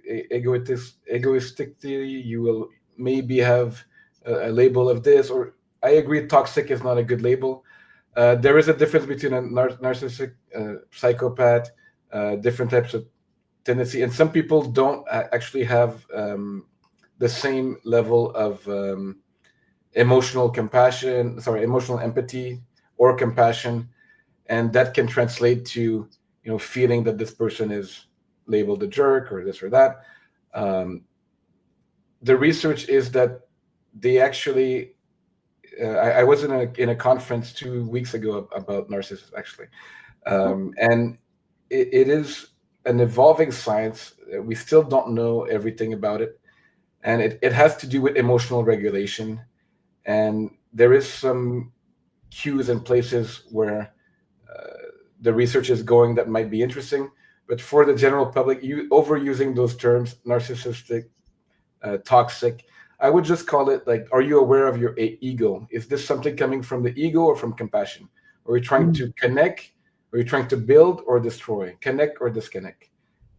you will maybe have a label of this. Or I agree, toxic is not a good label. There is a difference between a narcissistic psychopath, different types of tendency, and some people don't actually have the same level of emotional empathy or compassion, and that can translate to feeling that this person is labeled a jerk or this or that. The research is that they actually I was in a conference 2 weeks ago about narcissists, actually, and it is an evolving science. We still don't know everything about it, and it has to do with emotional regulation, and there is some cues and places where the research is going that might be interesting. But for the general public, overusing those terms, narcissistic, toxic, I would just call it like, are you aware of your ego? Is this something coming from the ego or from compassion? Are you trying to connect? Are you trying to build or destroy? Connect or disconnect?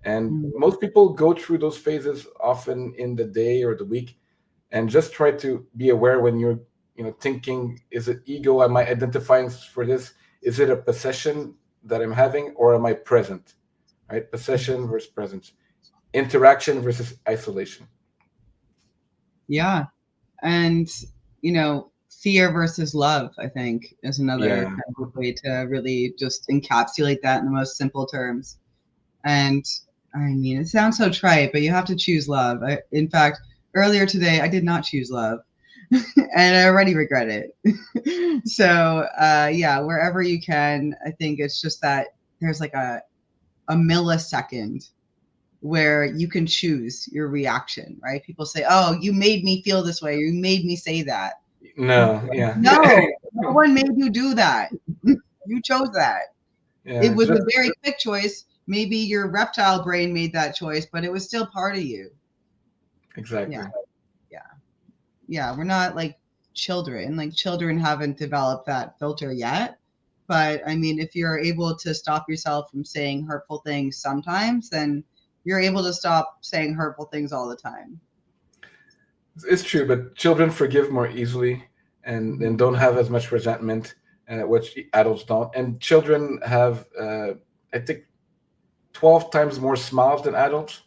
And most people go through those phases often in the day or the week, and just try to be aware when you're thinking, is it ego? Am I identifying for this? Is it a possession that I'm having, or am I present? Right? Possession versus presence. Interaction versus isolation. Yeah. And, fear versus love, I think, is another kind of way to really just encapsulate that in the most simple terms. And I mean, it sounds so trite, but you have to choose love. In fact, earlier today, I did not choose love. And I already regret it. So wherever you can, I think it's just that there's like a millisecond where you can choose your reaction, right? People say, oh, you made me feel this way, or you made me say that. No one made you do that. You chose that. It was a very quick choice. Maybe your reptile brain made that choice, but it was still part of you. Exactly. Yeah, yeah, yeah. We're not like children. Like children haven't developed that filter yet. But I mean, if you're able to stop yourself from saying hurtful things sometimes, then you're able to stop saying hurtful things all the time. It's true, but children forgive more easily and Mhm. don't have as much resentment, which adults don't. And children have, I think, 12 times more smiles than adults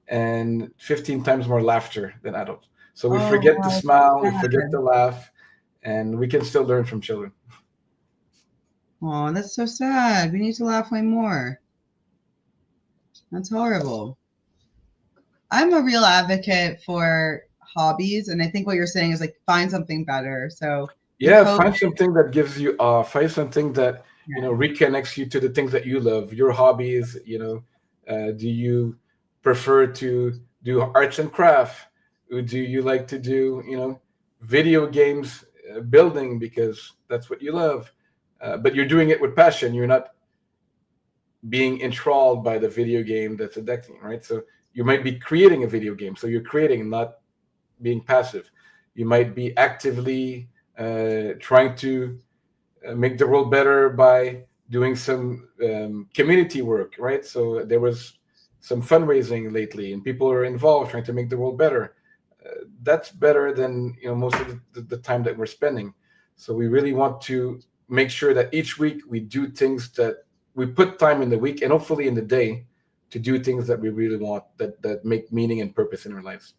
and 15 times more laughter than adults. So we Oh, forget to wow, that's smile, we so forget to sad. laugh, and we can still learn from children. Oh, that's so sad. We need to laugh way more. That's horrible. I'm a real advocate for hobbies, and I think what you're saying is like find something better. So with Yeah, COVID, find something that gives you find something that yeah. reconnects you to the things that you love, your hobbies. Do you prefer to do arts and craft? Or do you like to do video games, building because that's what you love? But you're doing it with passion. You're not being enthralled by the video game that's addicting, right? So you might be creating a video game, so you're creating, not being passive. You might be actively trying to make the world better by doing some community work, right? So there was some fundraising lately, and people are involved trying to make the world better. That's better than most of the time that we're spending. So we really want to make sure that each week we do things that we put time in the week and hopefully in the day to do things that we really want, that make meaning and purpose in our lives.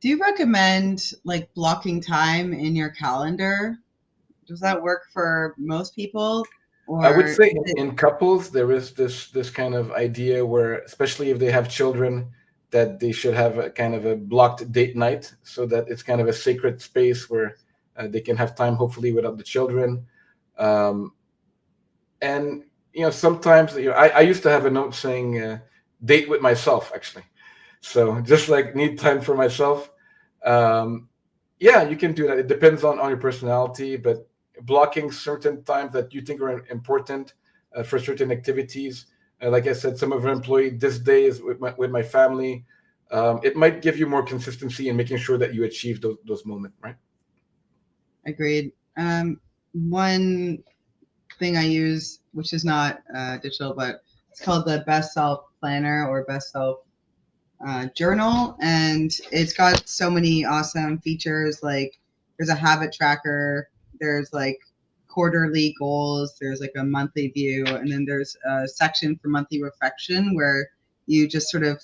Do you recommend like blocking time in your calendar? Does that work for most people, I would or say is it in couples there is this kind of idea where, especially if they have children, that they should have a kind of a blocked date night, so that it's kind of a sacred space where they can have time, hopefully without the children. Um, and sometimes I used to have a note saying date with myself, actually. So just like need time for myself. um, yeah, you can do that. It depends on your personality, but blocking certain times that you think are important for certain activities. Like I said, some of our employee this day is with my family. It might give you more consistency in making sure that you achieve those moments, right? agreed? One thing I use, which is not digital, but it's called the Best Self Planner or Best Self journal, and it's got so many awesome features. Like there's a habit tracker, there's like quarterly goals, there's like a monthly view, and then there's a section for monthly reflection where you just sort of,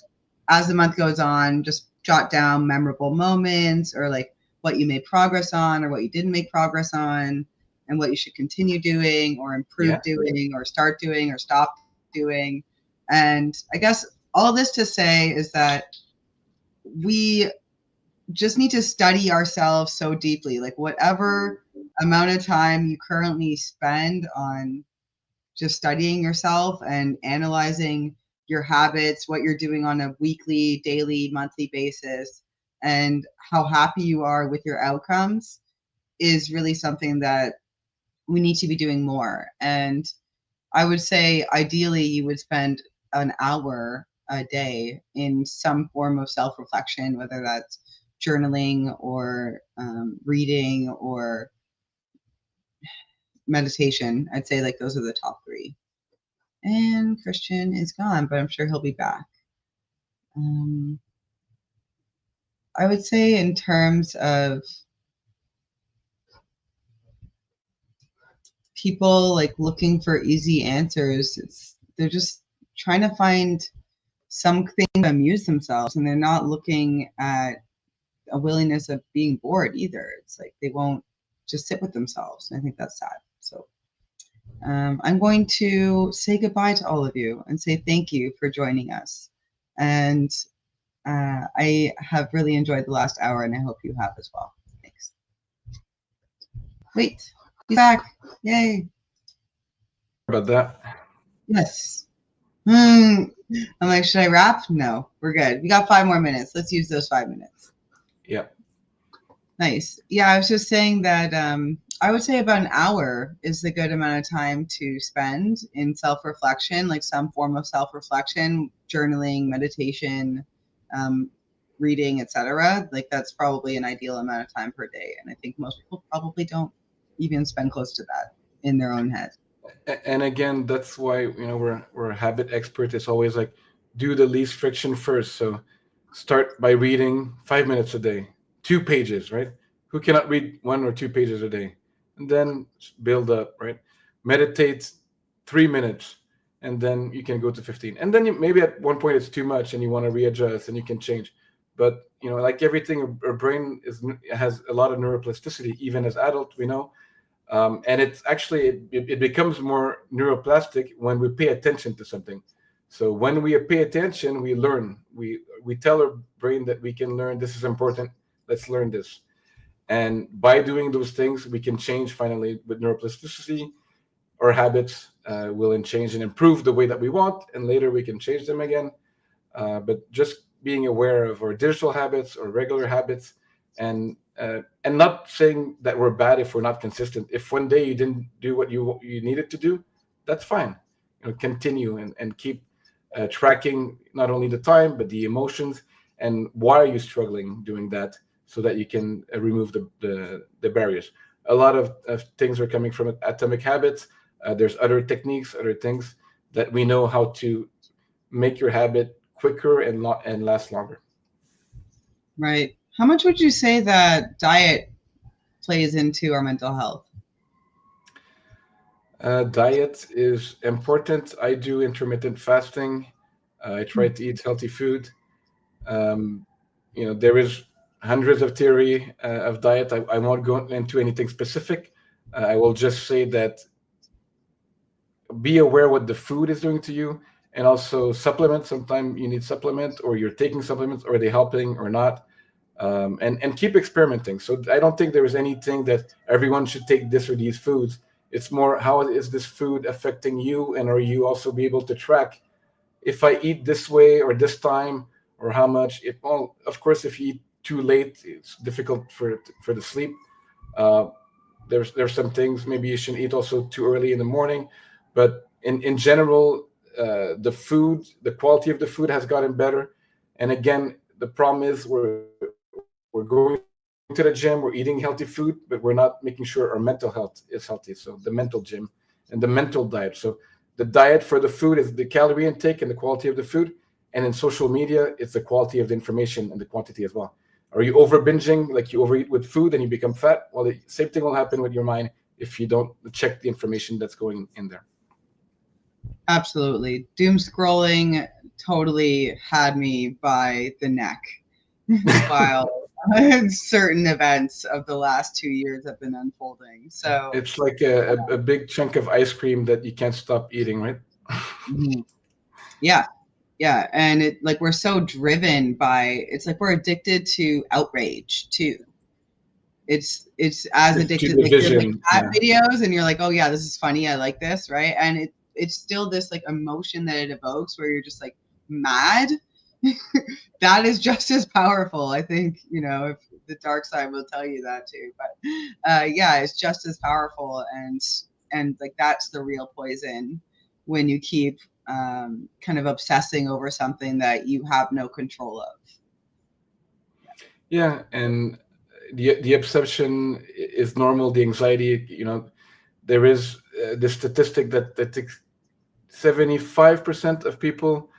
as the month goes on, just jot down memorable moments or like what you made progress on or what you didn't make progress on and what you should continue doing or improve Yeah. doing or start doing or stop doing. And I guess all this to say is that we just need to study ourselves so deeply. Like, whatever amount of time you currently spend on just studying yourself and analyzing your habits, what you're doing on a weekly, daily, monthly basis, and how happy you are with your outcomes is really something that we need to be doing more. And I would say ideally you would spend an hour a day in some form of self reflection, whether that's journaling or reading or meditation. I'd say like those are the top three. And Christian is gone, but I'm sure he'll be back. Um, I would say, in terms of people like looking for easy answers, they're just trying to find something to amuse themselves, and they're not looking at a willingness of being bored either. It's like they won't just sit with themselves. And I think that's sad. So I'm going to say goodbye to all of you and say thank you for joining us. And I have really enjoyed the last hour, and I hope you have as well. Thanks. Wait, he's back. Yay. About that. Yes. I'm like, should I wrap? No, we're good. We got 5 more minutes. Let's use those 5 minutes. Yeah. Nice. Yeah, I was just saying that I would say about an hour is a good amount of time to spend in self reflection, like some form of self reflection, journaling, meditation, um, reading, etc., like that's probably an ideal amount of time per day. And I think most people probably don't even spend close to that in their own head. And again, that's why we're a habit expert. It's always like do the least friction first. So start by reading 5 minutes a day, 2 pages, right? Who cannot read 1 or 2 pages a day? And then build up, right? Meditate 3 minutes, and then you can go to 15. And then maybe at one point it's too much, and you want to readjust, and you can change. But like everything, our brain has a lot of neuroplasticity. Even as adults, we know. And it's actually it becomes more neuroplastic when we pay attention to something. So when we pay attention, we learn. We tell our brain that we can learn. This is important. Let's learn this. And by doing those things, we can change finally with neuroplasticity. Our habits will change and improve the way that we want, and later we can change them again. But just being aware of our digital habits or regular habits, and not saying that we're bad if we're not consistent. If one day you didn't do what you needed to do, that's fine. Continue and keep tracking not only the time but the emotions and why are you struggling doing that, so that you can remove the barriers. A lot of things are coming from Atomic Habits. There's other techniques, other things that we know how to make your habit quicker and last longer. Right. How much would you say that diet plays into our mental health? Diet is important. I do intermittent fasting. I try to eat healthy food. Um, there is hundreds of theory of diet. I won't go into anything specific. I will just say that be aware what the food is doing to you, and also supplement. Sometimes you need supplement, or you're taking supplements. Are they helping or not? And keep experimenting. So I don't think there is anything that everyone should take this or these foods. It's more, how is this food affecting you, and are you also be able to track if I eat this way or this time or how much? Well, of course, if you eat too late, it's difficult for the sleep. Uh, there's some things maybe you shouldn't eat also too early in the morning, but in general, the quality of the food has gotten better. And again, the problem is we're going to the gym, we're eating healthy food, but we're not making sure our mental health is healthy. So the mental gym and the mental diet. So the diet for the food is the calorie intake and the quality of the food. And in social media, it's the quality of the information and the quantity as well. Are you over binging, like you overeat with food and you become fat? Well, the same thing will happen with your mind if you don't check the information that's going in there. Absolutely. Doom scrolling totally had me by the neck while certain events of the last 2 years have been unfolding. So it's like a big chunk of ice cream that you can't stop eating, right? Yeah. Yeah. And it like we're so driven by it's like we're addicted to outrage too. It's as addicted like there's like cat videos and you're like, oh yeah, this is funny, I like this, right? And it's still this like emotion that it evokes where you're just like mad. That is just as powerful. I think, if the dark side will tell you that too. But yeah, it's just as powerful, and like that's the real poison when you keep kind of obsessing over something that you have no control of. Yeah, and the obsession is normal. The anxiety, there is the statistic that 75% of people,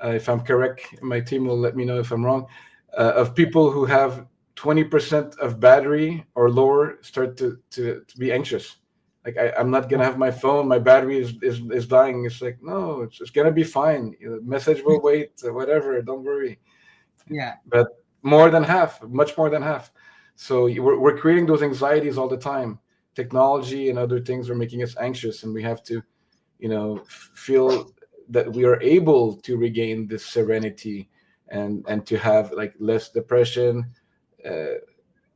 if I'm correct, my team will let me know if I'm wrong, of people who have 20% of battery or lower start to be anxious. Like I'm not gonna have my phone, my battery is dying. It's like, no, it's gonna be fine. Message will wait, whatever. Don't worry. Yeah. But more than half, much more than half. So we're creating those anxieties all the time. Technology and other things are making us anxious, and we have to, feel that we are able to regain this serenity and to have like less depression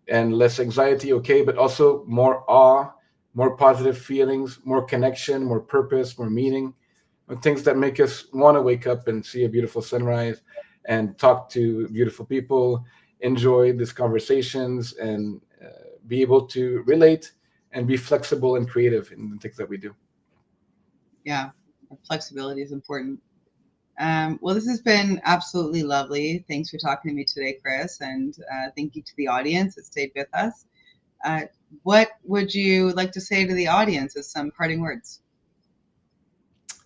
and less anxiety. Okay, but also more awe, more positive feelings, more connection, more purpose, more meaning, things that make us want to wake up and see a beautiful sunrise and talk to beautiful people, enjoy these conversations, and be able to relate and be flexible and creative in the things that we do. Yeah, flexibility is important. Well, this has been absolutely lovely. Thanks for talking to me today, Chris, and thank you to the audience that stayed with us. What would you like to say to the audience as some parting words?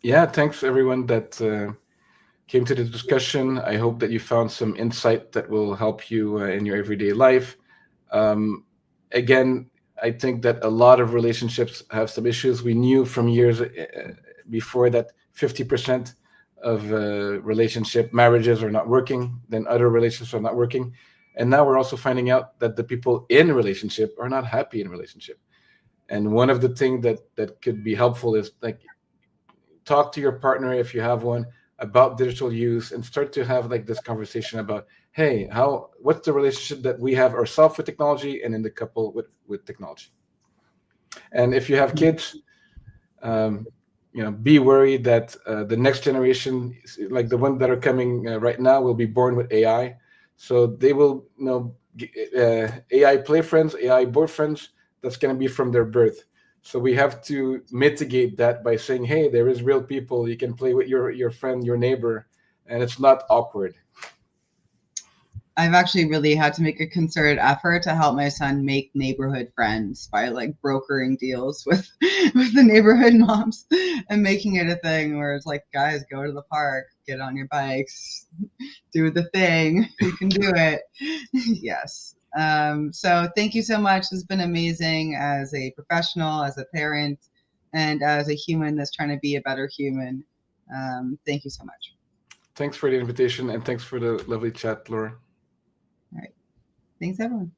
Yeah, thanks everyone that came to the discussion. I hope that you found some insight that will help you in your everyday life. Um, Again, I think that a lot of relationships have some issues. We knew from years before that 50% of relationship marriages are not working, then other relationships are not working. And now we're also finding out that the people in relationship are not happy in relationship. And one of the things that could be helpful is like talk to your partner if you have one about digital use and start to have like this conversation about, hey, how what's the relationship that we have ourselves with technology and in the couple with technology. And if you have kids, um, be worried that the next generation, like the ones that are coming right now, will be born with AI, so they will AI play friends, AI boyfriends. That's going to be from their birth. So we have to mitigate that by saying, hey, there is real people. You can play with your friend, your neighbor, and it's not awkward. I've actually really had to make a concerted effort to help my son make neighborhood friends by like brokering deals with with the neighborhood moms and making it a thing where it's like, guys, go to the park, get on your bikes, do the thing, you can do it. Yes. So thank you so much. It's been amazing as a professional, as a parent, and as a human that's trying to be a better human. Thank you so much. Thanks for the invitation and thanks for the lovely chat, Laura. All right. Thanks, everyone.